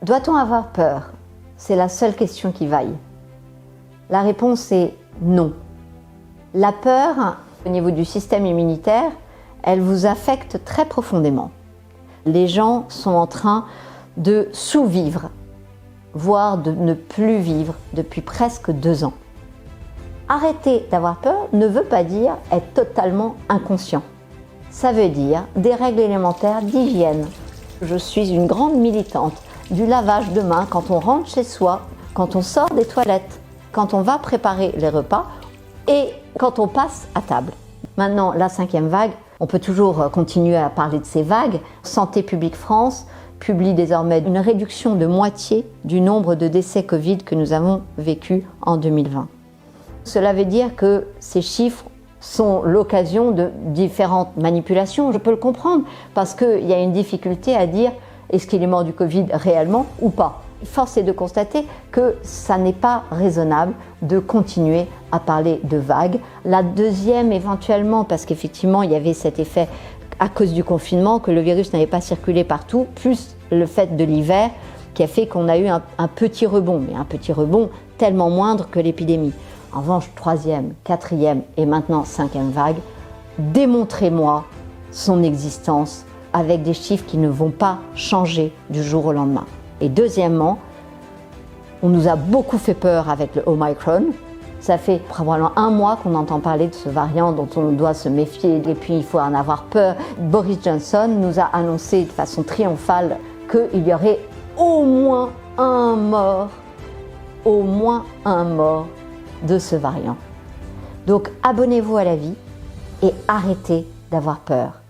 Doit-on avoir peur? C'est la seule question qui vaille. La réponse est non. La peur, au niveau du système immunitaire, elle vous affecte très profondément. Les gens sont en train de sous-vivre, voire de ne plus vivre depuis presque 2 ans. Arrêter d'avoir peur ne veut pas dire être totalement inconscient. Ça veut dire des règles élémentaires d'hygiène. Je suis une grande militante du lavage de mains quand on rentre chez soi, quand on sort des toilettes, quand on va préparer les repas et quand on passe à table. Maintenant, la 5e vague, on peut toujours continuer à parler de ces vagues. Santé publique France publie désormais une réduction de moitié du nombre de décès Covid que nous avons vécu en 2020. Cela veut dire que ces chiffres sont l'occasion de différentes manipulations. Je peux le comprendre parce qu'il y a une difficulté à dire est-ce qu'il est mort du Covid réellement ou pas. Force est de constater que ça n'est pas raisonnable de continuer à parler de vagues. La deuxième éventuellement, parce qu'effectivement il y avait cet effet à cause du confinement, que le virus n'avait pas circulé partout, plus le fait de l'hiver qui a fait qu'on a eu un petit rebond, mais un petit rebond tellement moindre que l'épidémie. En revanche, 3e, 4e et maintenant 5e vague, démontrez-moi son existence avec des chiffres qui ne vont pas changer du jour au lendemain. Et deuxièmement, on nous a beaucoup fait peur avec le Omicron. Ça fait probablement 1 mois qu'on entend parler de ce variant dont on doit se méfier et puis il faut en avoir peur. Boris Johnson nous a annoncé de façon triomphale qu'il y aurait au moins un mort de ce variant. Donc abonnez-vous à La Vie et arrêtez d'avoir peur.